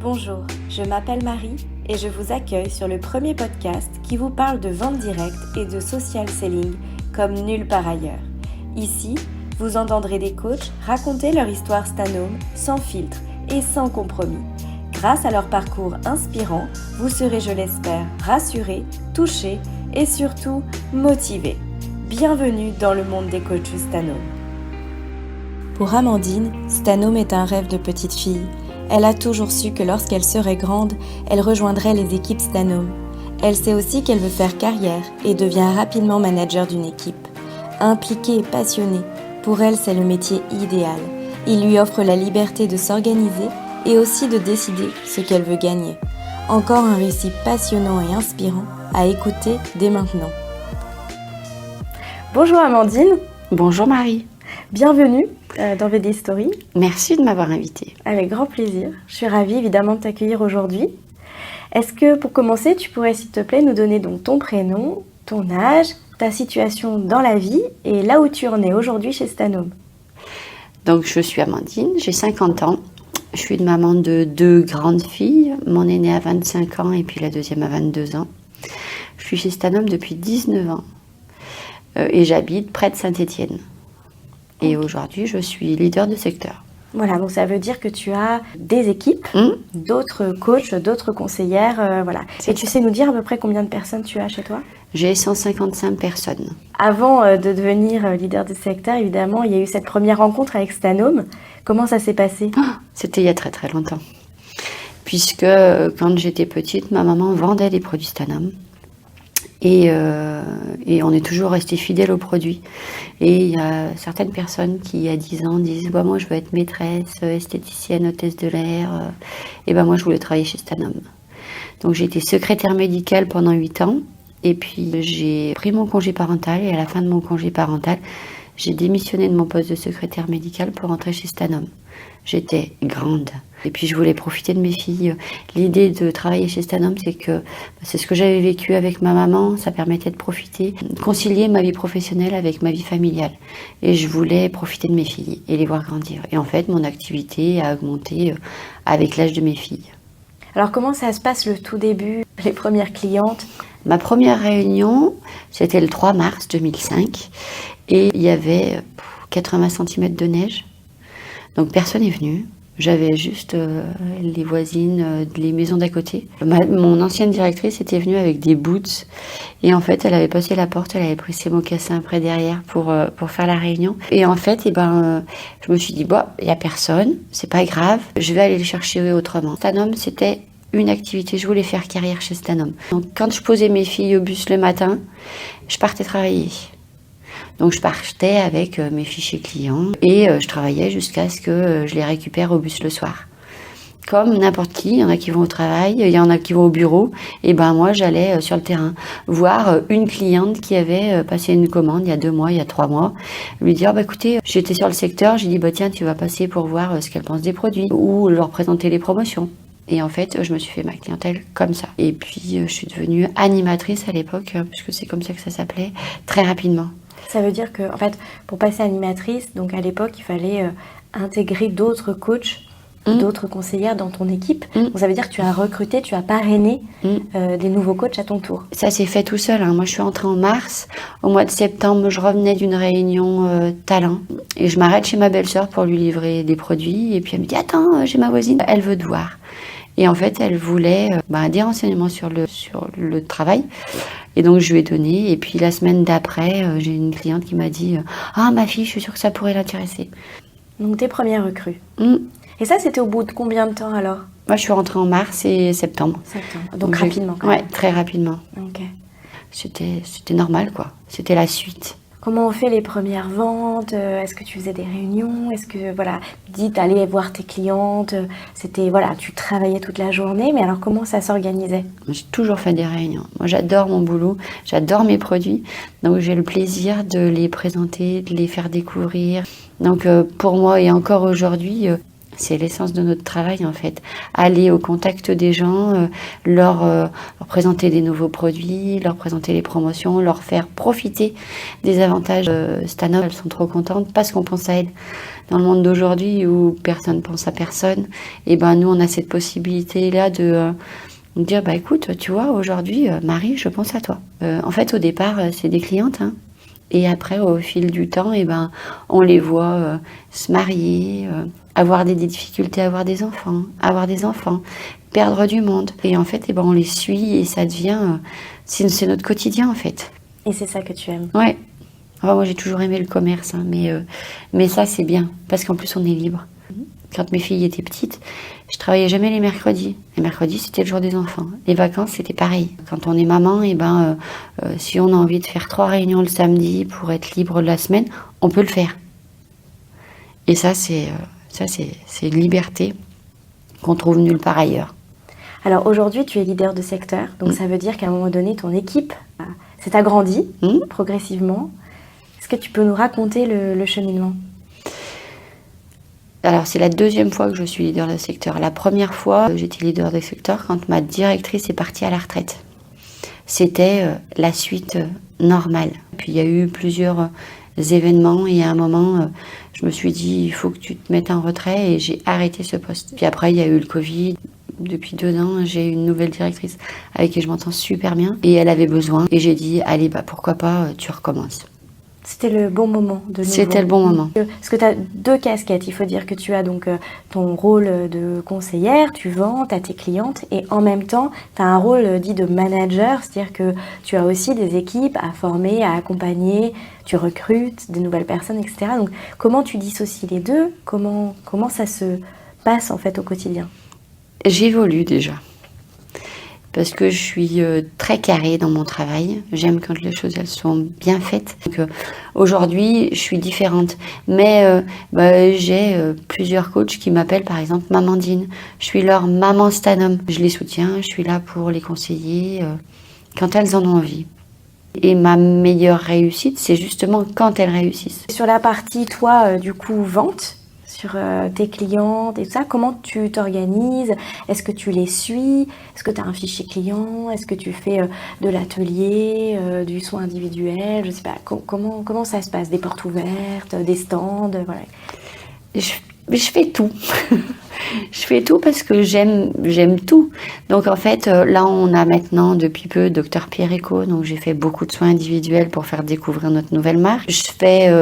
Bonjour, je m'appelle Marie et je vous accueille sur le premier podcast qui vous parle de vente directe et de social selling comme nulle part ailleurs. Ici, vous entendrez des coachs raconter leur histoire Stanome sans filtre et sans compromis. Grâce à leur parcours inspirant, vous serez, je l'espère, rassurés, touchés et surtout motivés. Bienvenue dans le monde des coachs Stanome. Pour Amandine, Stanome est un rêve de petite fille. Elle a toujours su que lorsqu'elle serait grande, elle rejoindrait les équipes Stanome. Elle sait aussi qu'elle veut faire carrière et devient rapidement manager d'une équipe. Impliquée et passionnée, pour elle c'est le métier idéal. Il lui offre la liberté de s'organiser et aussi de décider ce qu'elle veut gagner. Encore un récit passionnant et inspirant à écouter dès maintenant. Bonjour Amandine. Bonjour Marie. Bienvenue dans VD Story. Merci de m'avoir invitée. Avec grand plaisir. Je suis ravie évidemment de t'accueillir aujourd'hui. Est-ce que pour commencer, tu pourrais s'il te plaît nous donner donc ton prénom, ton âge, ta situation dans la vie et là où tu en es aujourd'hui chez Stanome? Donc je suis Amandine, j'ai 50 ans. Je suis une maman de 2 grandes filles. Mon aînée a 25 ans et puis la deuxième a 22 ans. Je suis chez Stanome depuis 19 ans et j'habite près de Saint-Étienne. Et aujourd'hui, je suis leader de secteur. Voilà, donc ça veut dire que tu as des équipes, d'autres coachs, d'autres conseillères, voilà. Et tu sais nous dire à peu près combien de personnes tu as chez toi? J'ai 155 personnes. Avant de devenir leader de secteur, évidemment, il y a eu cette première rencontre avec Stanome. Comment ça s'est passé? C'était il y a très très longtemps. Puisque quand j'étais petite, ma maman vendait des produits Stanome. Et on est toujours resté fidèle aux produits. Et il y a certaines personnes qui, à 10 ans, disent bah, « moi, je veux être maîtresse, esthéticienne, hôtesse de l'air. » Et ben moi, je voulais travailler chez Stanome. Donc, j'ai été secrétaire médicale pendant 8 ans. Et puis, j'ai pris mon congé parental. Et à la fin de mon congé parental, j'ai démissionné de mon poste de secrétaire médicale pour rentrer chez Stanome. J'étais grande. Et puis, je voulais profiter de mes filles. L'idée de travailler chez Stanome, c'est ce que j'avais vécu avec ma maman. Ça permettait de profiter, de concilier ma vie professionnelle avec ma vie familiale. Et je voulais profiter de mes filles et les voir grandir. Et en fait, mon activité a augmenté avec l'âge de mes filles. Alors, comment ça se passe le tout début, les premières clientes? Ma première réunion, c'était le 3 mars 2005. Et il y avait 80 cm de neige. Donc personne n'est venu. J'avais juste les voisines, les maisons d'à côté. Mon ancienne directrice était venue avec des boots. Et en fait, elle avait passé la porte, elle avait pris ses mocassins après derrière pour faire la réunion. Et en fait, je me suis dit, bon, il n'y a personne, c'est pas grave, je vais aller le chercher autrement. Stanome, c'était une activité, je voulais faire carrière chez Stanome. Donc quand je posais mes filles au bus le matin, je partais travailler. Donc je partais avec mes fichiers clients et je travaillais jusqu'à ce que je les récupère au bus le soir. Comme n'importe qui, il y en a qui vont au travail, il y en a qui vont au bureau, et ben moi j'allais sur le terrain voir une cliente qui avait passé une commande il y a 2 mois, il y a 3 mois, lui dire bah écoutez, j'étais sur le secteur, j'ai dit bah tiens tu vas passer pour voir ce qu'elle pense des produits ou leur présenter les promotions. Et en fait, je me suis fait ma clientèle comme ça. Et puis, je suis devenue animatrice à l'époque, puisque c'est comme ça que ça s'appelait, très rapidement. Ça veut dire que, en fait, pour passer animatrice, donc à l'époque, il fallait intégrer d'autres coachs, d'autres conseillères dans ton équipe. Donc ça veut dire que tu as recruté, tu as parrainé des nouveaux coachs à ton tour. Ça s'est fait tout seul. Moi, je suis entrée en mars. Au mois de septembre, je revenais d'une réunion talent. Et je m'arrête chez ma belle-sœur pour lui livrer des produits. Et puis elle me dit, attends, j'ai ma voisine, elle veut te voir. Et en fait, elle voulait des renseignements sur le travail. Et donc, je lui ai donné. Et puis, la semaine d'après, j'ai une cliente qui m'a dit « Ah, ma fille, je suis sûre que ça pourrait l'intéresser. » Donc, tes premières recrues. Et ça, c'était au bout de combien de temps, alors? Moi, je suis rentrée en mars et septembre. Donc rapidement, quand même. Ouais, très rapidement. Ok. C'était normal, quoi. C'était la suite. Comment on fait les premières ventes? Est-ce que tu faisais des réunions? Est-ce que, voilà, tu allais voir tes clientes? C'était, voilà, tu travaillais toute la journée, mais alors comment ça s'organisait? J'ai toujours fait des réunions. Moi, j'adore mon boulot, j'adore mes produits. Donc, j'ai le plaisir de les présenter, de les faire découvrir. Donc, pour moi, et encore aujourd'hui, C'est l'essence de notre travail en fait. Aller au contact des gens, leur présenter des nouveaux produits, leur présenter les promotions, leur faire profiter des avantages. Stanov, elles sont trop contentes parce qu'on pense à elles. Dans le monde d'aujourd'hui où personne pense à personne, et ben nous on a cette possibilité-là de dire bah écoute, tu vois, aujourd'hui, Marie, je pense à toi. En fait, au départ, c'est des clientes, hein. Et après, au fil du temps, et ben, on les voit se marier, avoir des difficultés à avoir des enfants, perdre du monde. Et en fait, et ben, on les suit et ça devient, c'est notre quotidien en fait. Et c'est ça que tu aimes. Ouais. Enfin, moi, j'ai toujours aimé le commerce, hein, mais ça, c'est bien parce qu'en plus, on est libre. Quand mes filles étaient petites, je travaillais jamais les mercredis. Les mercredis, c'était le jour des enfants. Les vacances, c'était pareil. Quand on est maman, et ben, si on a envie de faire 3 réunions le samedi pour être libre la semaine, on peut le faire. Et ça, c'est une liberté qu'on trouve nulle part ailleurs. Alors aujourd'hui, tu es leader de secteur, donc ça veut dire qu'à un moment donné, ton équipe s'est agrandie progressivement. Est-ce que tu peux nous raconter le cheminement ? Alors, c'est la 2e fois que je suis leader de secteur. La première fois, j'étais leader de secteur quand ma directrice est partie à la retraite. C'était la suite normale. Puis, il y a eu plusieurs événements et à un moment, je me suis dit, il faut que tu te mettes en retrait et j'ai arrêté ce poste. Puis après, il y a eu le Covid. Depuis 2 ans, j'ai une nouvelle directrice avec qui je m'entends super bien et elle avait besoin. Et j'ai dit, allez, bah pourquoi pas, tu recommences. C'était le bon moment de nouveau. C'était le bon moment. Parce que tu as 2 casquettes. Il faut dire que tu as donc ton rôle de conseillère, tu vends, tu as tes clientes et en même temps, tu as un rôle dit de manager, c'est-à-dire que tu as aussi des équipes à former, à accompagner, tu recrutes des nouvelles personnes, etc. Donc comment tu dissocies les deux ? Comment ça se passe en fait au quotidien ? J'évolue déjà. Parce que je suis très carrée dans mon travail. J'aime quand les choses elles sont bien faites. Donc, aujourd'hui, je suis différente. Mais j'ai plusieurs coachs qui m'appellent par exemple Mamandine. Je suis leur maman Stanum. Je les soutiens, je suis là pour les conseiller quand elles en ont envie. Et ma meilleure réussite, c'est justement quand elles réussissent. Sur la partie, toi, du coup, vente, sur tes clientes et tout ça, comment tu t'organises ? Est-ce que tu les suis ? Est-ce que tu as un fichier client ? Est-ce que tu fais de l'atelier, du soin individuel ? Je sais pas, comment ça se passe ? Des portes ouvertes, des stands, voilà. Je fais tout. Je fais tout parce que j'aime tout. Donc en fait, là on a maintenant depuis peu Dr Pierre Eco, donc j'ai fait beaucoup de soins individuels pour faire découvrir notre nouvelle marque. Je fais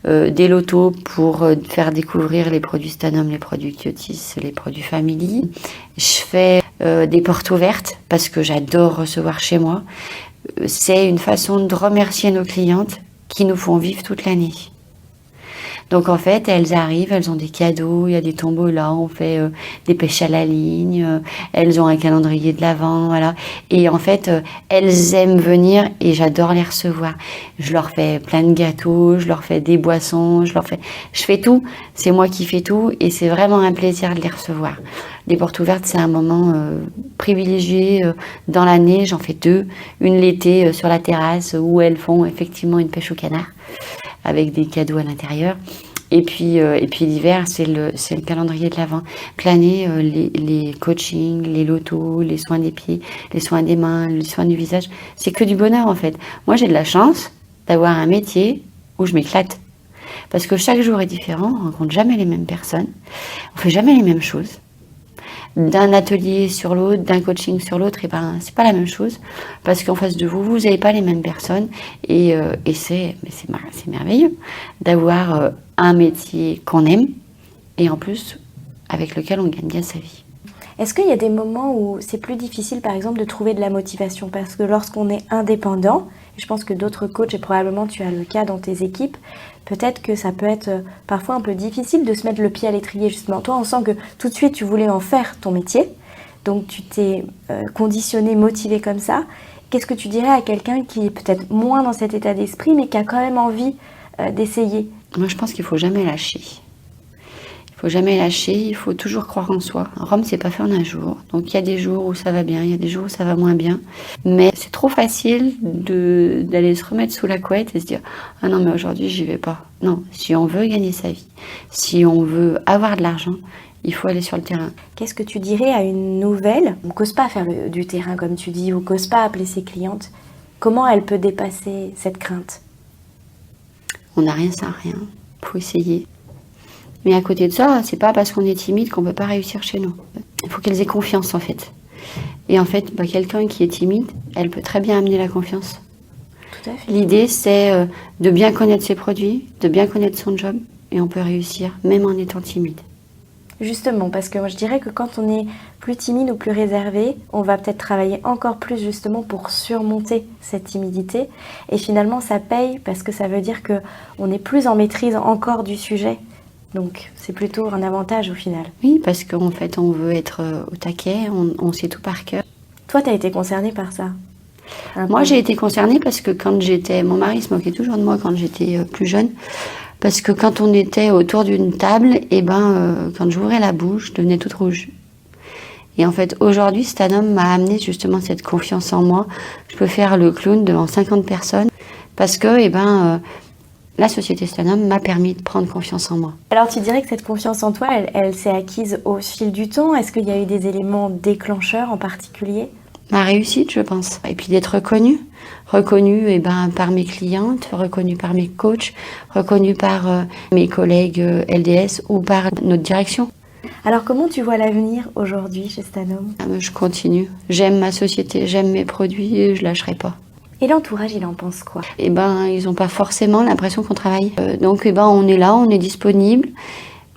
des lotos pour faire découvrir les produits Stanum, les produits Kyotis, les produits Family. Je fais des portes ouvertes parce que j'adore recevoir chez moi. C'est une façon de remercier nos clientes qui nous font vivre toute l'année. Donc en fait, elles arrivent, elles ont des cadeaux, il y a des tombolas, on fait des pêches à la ligne, elles ont un calendrier de l'Avent, voilà. Et en fait, elles aiment venir et j'adore les recevoir. Je leur fais plein de gâteaux, je leur fais des boissons, je fais tout. C'est moi qui fais tout et c'est vraiment un plaisir de les recevoir. Les portes ouvertes, c'est un moment privilégié dans l'année. J'en fais 2, une l'été sur la terrasse où elles font effectivement une pêche au canard avec des cadeaux à l'intérieur. Et puis l'hiver, c'est le calendrier de l'Avent. L'année, les coachings, les lotos, les soins des pieds, les soins des mains, les soins du visage, c'est que du bonheur en fait. Moi, j'ai de la chance d'avoir un métier où je m'éclate. Parce que chaque jour est différent, on ne rencontre jamais les mêmes personnes, on ne fait jamais les mêmes choses. D'un atelier sur l'autre, d'un coaching sur l'autre, et ben c'est pas la même chose parce qu'en face de vous, vous n'avez pas les mêmes personnes et c'est merveilleux d'avoir un métier qu'on aime et en plus avec lequel on gagne bien sa vie. Est-ce qu'il y a des moments où c'est plus difficile, par exemple, de trouver de la motivation ? Parce que lorsqu'on est indépendant, et je pense que d'autres coachs, et probablement tu as le cas dans tes équipes, peut-être que ça peut être parfois un peu difficile de se mettre le pied à l'étrier, justement. Toi, on sent que tout de suite, tu voulais en faire ton métier, donc tu t'es conditionné, motivé comme ça. Qu'est-ce que tu dirais à quelqu'un qui est peut-être moins dans cet état d'esprit, mais qui a quand même envie d'essayer ? Moi, je pense qu'il ne faut jamais lâcher. Il ne faut jamais lâcher, il faut toujours croire en soi. Rome, c'est pas fait en un jour. Donc il y a des jours où ça va bien, il y a des jours où ça va moins bien. Mais c'est trop facile d'aller se remettre sous la couette et se dire « Ah non, mais aujourd'hui, j'y vais pas. » Non, si on veut gagner sa vie, si on veut avoir de l'argent, Il faut aller sur le terrain. Qu'est-ce que tu dirais à une nouvelle? On n'ose pas faire du terrain comme tu dis, ou n'ose pas appeler ses clientes. Comment elle peut dépasser cette crainte? On n'a rien sans rien. Il faut essayer. Mais à côté de ça, c'est pas parce qu'on est timide qu'on peut pas réussir chez nous. Il faut qu'elles aient confiance en fait. Et en fait, quelqu'un qui est timide, elle peut très bien amener la confiance. Tout à fait. L'idée, c'est de bien connaître ses produits, de bien connaître son job, et on peut réussir, même en étant timide. Justement, parce que moi je dirais que quand on est plus timide ou plus réservé, on va peut-être travailler encore plus justement pour surmonter cette timidité. Et finalement, ça paye parce que ça veut dire qu'on est plus en maîtrise encore du sujet. Donc c'est plutôt un avantage au final. Oui, parce qu'en fait, on veut être au taquet, on sait tout par cœur. Toi, tu as été concernée par ça? Moi, j'ai été concernée parce que mon mari se moquait toujours de moi quand j'étais plus jeune. Parce que quand on était autour d'une table, quand j'ouvrais la bouche, je devenais toute rouge. Et en fait, aujourd'hui, Stanum m'a amené justement cette confiance en moi. Je peux faire le clown devant 50 personnes parce que, la société Stanum m'a permis de prendre confiance en moi. Alors, tu dirais que cette confiance en toi, elle s'est acquise au fil du temps? Est-ce qu'il y a eu des éléments déclencheurs en particulier? Ma réussite, je pense. Et puis d'être reconnue par mes clientes, reconnue par mes coachs, reconnue par mes collègues LDS ou par notre direction. Alors, comment tu vois l'avenir aujourd'hui chez Stanum? Je continue. J'aime ma société, j'aime mes produits et je lâcherai pas. Et l'entourage, il en pense quoi? Ils n'ont pas forcément l'impression qu'on travaille. Donc, on est là, on est disponible.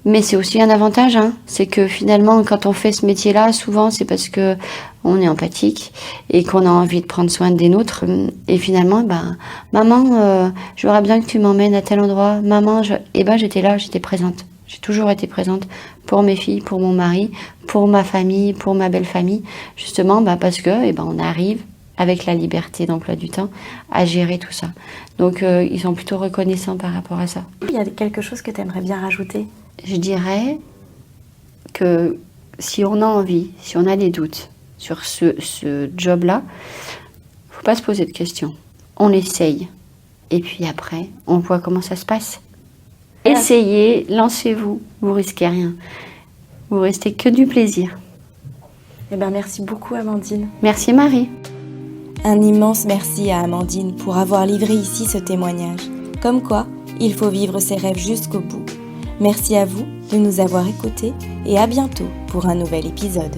Mais c'est aussi un avantage, c'est que finalement, quand on fait ce métier-là, souvent, c'est parce que on est empathique et qu'on a envie de prendre soin des nôtres. Et finalement, maman, je voudrais bien que tu m'emmènes à tel endroit. Maman, j'étais là, j'étais présente. J'ai toujours été présente pour mes filles, pour mon mari, pour ma famille, pour ma belle famille. Justement, parce que, on arrive avec la liberté d'emploi du temps, à gérer tout ça. Donc, ils sont plutôt reconnaissants par rapport à ça. Il y a quelque chose que tu aimerais bien rajouter? Je dirais que si on a envie, si on a des doutes sur ce job-là, il ne faut pas se poser de questions. On essaye. Et puis après, on voit comment ça se passe. Essayez, lancez-vous, vous risquez rien. Vous restez que du plaisir. Merci beaucoup, Amandine. Merci, Marie. Un immense merci à Amandine pour avoir livré ici ce témoignage. Comme quoi, il faut vivre ses rêves jusqu'au bout. Merci à vous de nous avoir écoutés et à bientôt pour un nouvel épisode.